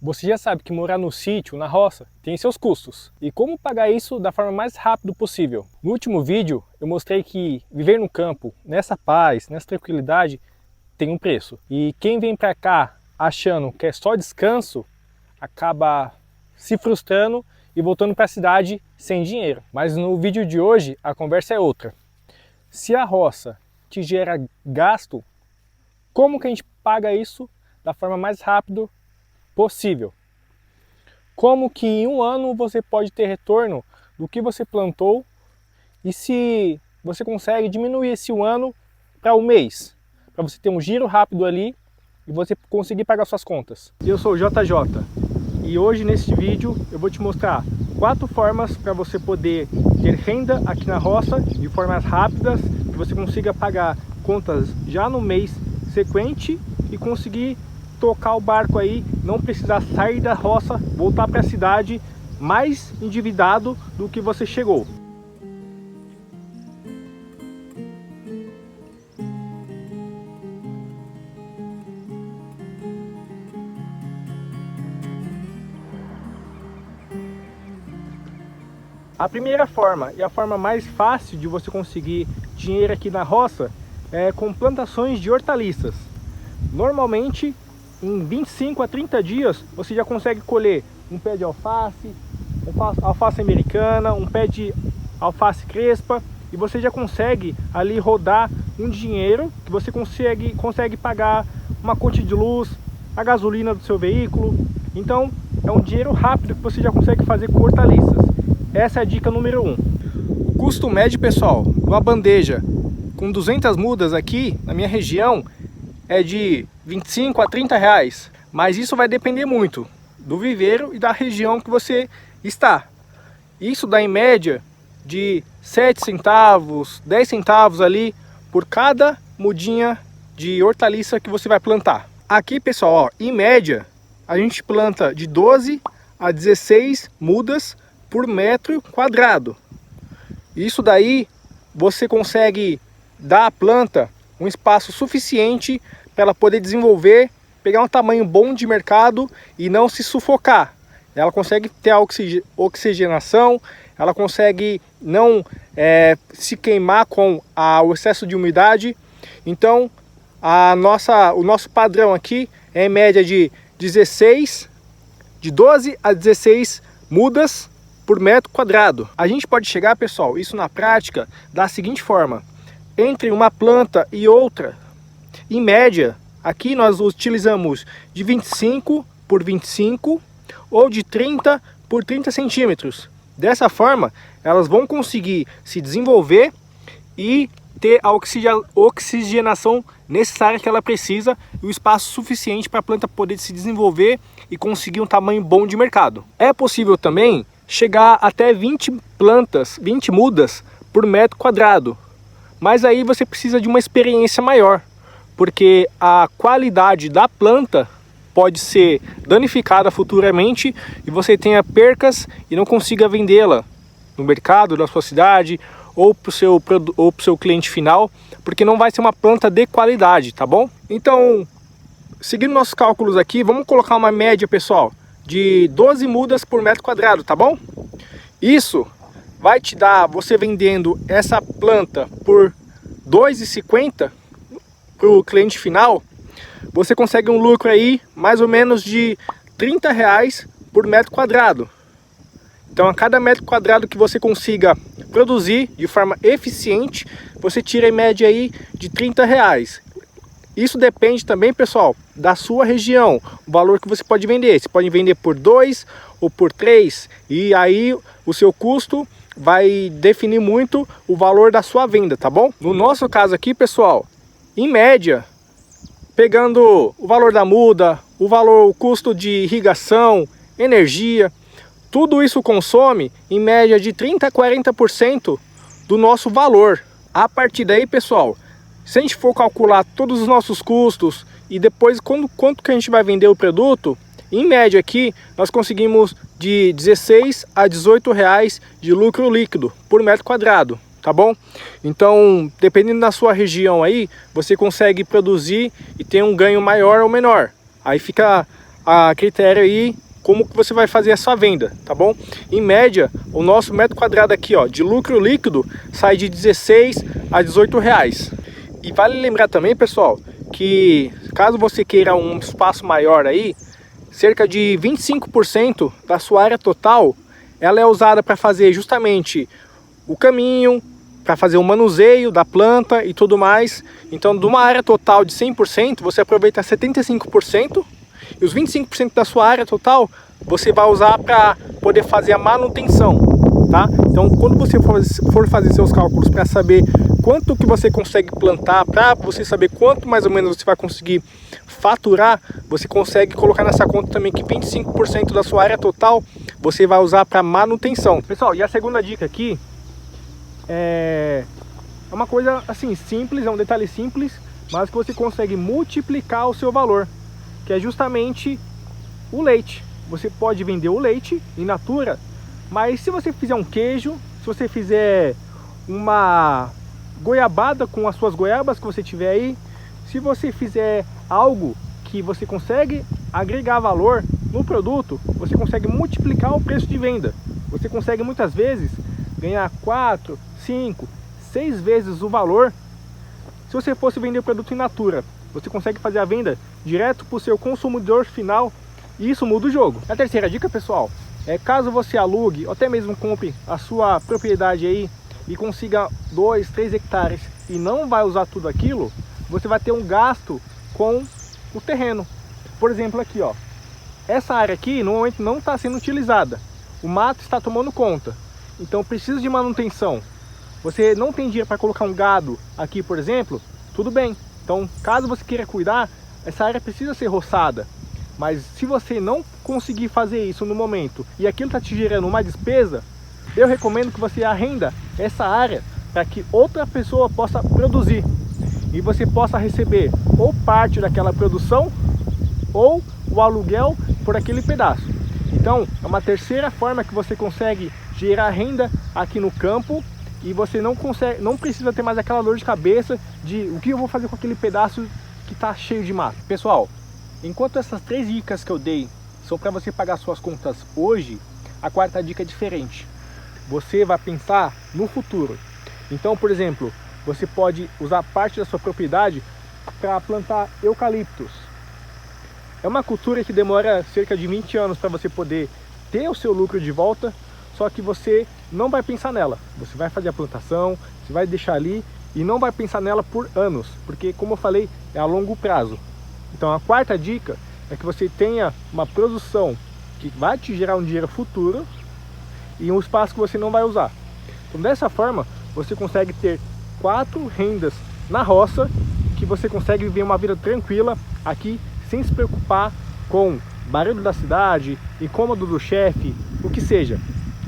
Você já sabe que morar no sítio, na roça, tem seus custos. E como pagar isso da forma mais rápida possível? No último vídeo eu mostrei que viver no campo, nessa paz, nessa tranquilidade, tem um preço. E quem vem para cá achando que é só descanso, acaba se frustrando e voltando para a cidade sem dinheiro. Mas no vídeo de hoje a conversa é outra. Se a roça te gera gasto, como que a gente paga isso da forma mais rápida possível? Como que em um ano você pode ter retorno do que você plantou e se você consegue diminuir esse um ano para um mês, para você ter um giro rápido ali e você conseguir pagar suas contas. Eu sou o JJ e hoje nesse vídeo eu vou te mostrar 4 formas para você poder ter renda aqui na roça de formas rápidas, que você consiga pagar contas já no mês sequente e conseguir tocar o barco aí, não precisar sair da roça, voltar para a cidade mais endividado do que você chegou. A primeira forma e a forma mais fácil de você conseguir dinheiro aqui na roça é com plantações de hortaliças. Normalmente em 25 a 30 dias você já consegue colher um pé de alface, alface americana, um pé de alface crespa, e você já consegue ali rodar um dinheiro que você consegue pagar uma conta de luz, a gasolina do seu veículo. Então é um dinheiro rápido que você já consegue fazer com hortaliças. Essa é a dica número 1. O custo médio, pessoal, de uma bandeja com 200 mudas aqui na minha região é de 25 a 30 reais, mas isso vai depender muito do viveiro e da região que você está. Isso dá em média de 7 centavos, 10 centavos ali por cada mudinha de hortaliça que você vai plantar. Aqui, pessoal, ó, em média a gente planta de 12 a 16 mudas por metro quadrado. Isso daí você consegue dar à planta um espaço suficiente para ela poder desenvolver, pegar um tamanho bom de mercado e não se sufocar. Ela consegue ter a oxigenação, ela consegue não se queimar com o excesso de umidade. Então o nosso padrão aqui é em média de 12 a 16 mudas por metro quadrado. A gente pode chegar, pessoal, isso na prática da seguinte forma: entre uma planta e outra, em média, aqui nós utilizamos de 25 por 25 ou de 30 por 30 centímetros. Dessa forma, elas vão conseguir se desenvolver e ter a oxigenação necessária que ela precisa e o espaço suficiente para a planta poder se desenvolver e conseguir um tamanho bom de mercado. É possível também chegar até 20 plantas, 20 mudas por metro quadrado, mas aí você precisa de uma experiência maior, porque a qualidade da planta pode ser danificada futuramente e você tenha percas e não consiga vendê-la no mercado da sua cidade ou para o seu cliente final, porque não vai ser uma planta de qualidade, tá bom? Então, seguindo nossos cálculos aqui, vamos colocar uma média, pessoal, de 12 mudas por metro quadrado, tá bom? Isso vai te dar, você vendendo essa planta por R$ 2,50 para o cliente final, você consegue um lucro aí mais ou menos de R$ 30 por metro quadrado. Então a cada metro quadrado que você consiga produzir de forma eficiente, você tira em média aí de R$ 30. Isso depende também, pessoal, da sua região, o valor que você pode vender. Você pode vender por 2 ou por 3, e aí o seu custo vai definir muito o valor da sua venda, tá bom? No nosso caso aqui, pessoal, em média, pegando o valor da muda, o custo de irrigação, energia, tudo isso consome em média de 30 a 40% do nosso valor. A partir daí, pessoal, se a gente for calcular todos os nossos custos e depois quanto que a gente vai vender o produto, em média aqui nós conseguimos de 16 a 18 reais de lucro líquido por metro quadrado, tá bom? Então, dependendo da sua região aí, você consegue produzir e ter um ganho maior ou menor. Aí fica a critério aí como que você vai fazer a sua venda, tá bom? Em média, o nosso metro quadrado aqui, ó, de lucro líquido sai de 16 a 18 reais. E vale lembrar também, pessoal, que caso você queira um espaço maior aí, cerca de 25% da sua área total, ela é usada para fazer justamente o caminho, para fazer o manuseio da planta e tudo mais. Então, de uma área total de 100%, você aproveita 75%. E os 25% da sua área total você vai usar para poder fazer a manutenção, tá? Então, quando você for fazer seus cálculos para saber quanto que você consegue plantar, para você saber quanto mais ou menos você vai conseguir faturar, você consegue colocar nessa conta também que 25% da sua área total você vai usar para manutenção. Pessoal, e a segunda dica aqui é uma coisa assim simples, é um detalhe simples, mas que você consegue multiplicar o seu valor, que é justamente o leite. Você pode vender o leite in natura, mas se você fizer um queijo, se você fizer uma goiabada com as suas goiabas que você tiver aí, se você fizer algo que você consegue agregar valor no produto, você consegue multiplicar o preço de venda. Você consegue muitas vezes ganhar 4, 5, 6 vezes o valor. Se você fosse vender o produto in natura, você consegue fazer a venda direto para o seu consumidor final e isso muda o jogo. A terceira dica, pessoal, é caso você alugue ou até mesmo compre a sua propriedade aí e consiga 2, 3 hectares e não vai usar tudo aquilo, você vai ter um gasto com o terreno. Por exemplo, aqui, ó, essa área aqui no momento não está sendo utilizada, o mato está tomando conta, então precisa de manutenção. Você não tem dinheiro para colocar um gado aqui, por exemplo, tudo bem. Então, caso você queira cuidar, essa área precisa ser roçada. Mas se você não conseguir fazer isso no momento e aquilo está te gerando uma despesa, eu recomendo que você arrenda essa área para que outra pessoa possa produzir. E você possa receber ou parte daquela produção ou o aluguel por aquele pedaço. Então, é uma terceira forma que você consegue gerar renda aqui no campo. E você não precisa ter mais aquela dor de cabeça de o que eu vou fazer com aquele pedaço que está cheio de mato. Pessoal, enquanto essas 3 dicas que eu dei são para você pagar suas contas hoje, a quarta dica é diferente. Você vai pensar no futuro. Então, por exemplo, você pode usar parte da sua propriedade para plantar eucaliptos. É uma cultura que demora cerca de 20 anos para você poder ter o seu lucro de volta. Só que você não vai pensar nela, você vai fazer a plantação, você vai deixar ali e não vai pensar nela por anos, porque como eu falei, é a longo prazo. Então a quarta dica é que você tenha uma produção que vai te gerar um dinheiro futuro e um espaço que você não vai usar. Então dessa forma, você consegue ter 4 rendas na roça, que você consegue viver uma vida tranquila aqui, sem se preocupar com barulho da cidade, incômodo do chefe, o que seja.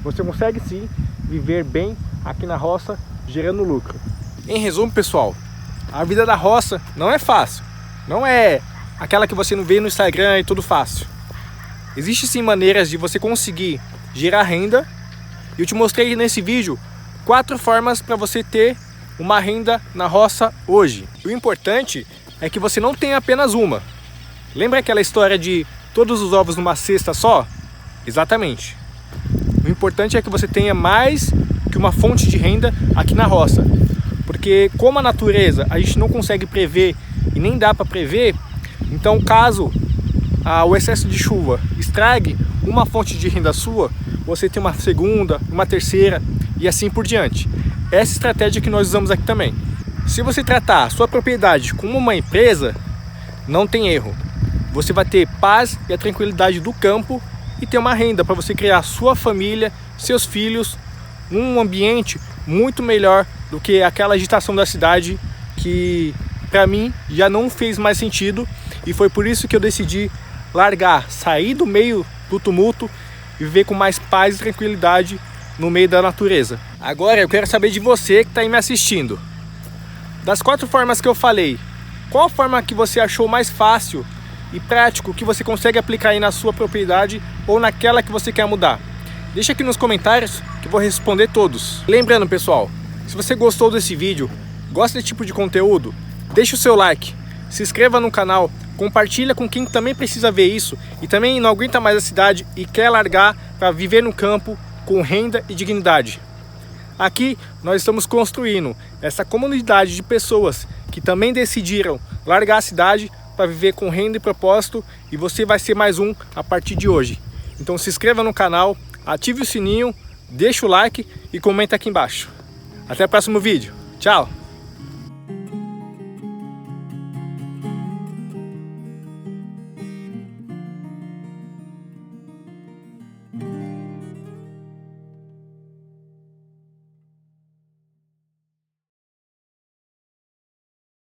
Você consegue sim viver bem aqui na roça, gerando lucro. Em resumo, pessoal, a vida da roça não é fácil. Não é aquela que você não vê no Instagram e tudo fácil. Existem sim maneiras de você conseguir gerar renda. E eu te mostrei nesse vídeo 4 formas para você ter uma renda na roça hoje. E o importante é que você não tenha apenas uma. Lembra aquela história de todos os ovos numa cesta só? Exatamente. O importante é que você tenha mais que uma fonte de renda aqui na roça. Porque como a natureza a gente não consegue prever e nem dá para prever, então caso o excesso de chuva estrague uma fonte de renda sua, você tem uma segunda, uma terceira e assim por diante. Essa estratégia que nós usamos aqui também. Se você tratar a sua propriedade como uma empresa, não tem erro. Você vai ter paz e a tranquilidade do campo e ter uma renda para você criar sua família, seus filhos, num ambiente muito melhor do que aquela agitação da cidade que para mim já não fez mais sentido, e foi por isso que eu decidi largar, sair do meio do tumulto e viver com mais paz e tranquilidade no meio da natureza. Agora eu quero saber de você que está aí me assistindo. Das 4 formas que eu falei, qual forma que você achou mais fácil e prático que você consegue aplicar aí na sua propriedade ou naquela que você quer mudar? Deixa aqui nos comentários que eu vou responder todos. Lembrando, pessoal, se você gostou desse vídeo, gosta desse tipo de conteúdo, deixa o seu like, se inscreva no canal compartilha com quem também precisa ver isso e também não aguenta mais a cidade e quer largar para viver no campo com renda e dignidade. Aqui nós estamos construindo essa comunidade de pessoas que também decidiram largar a cidade para viver com renda e propósito, e você vai ser mais um a partir de hoje. Então se inscreva no canal, ative o sininho, deixa o like e comenta aqui embaixo. Até o próximo vídeo. Tchau!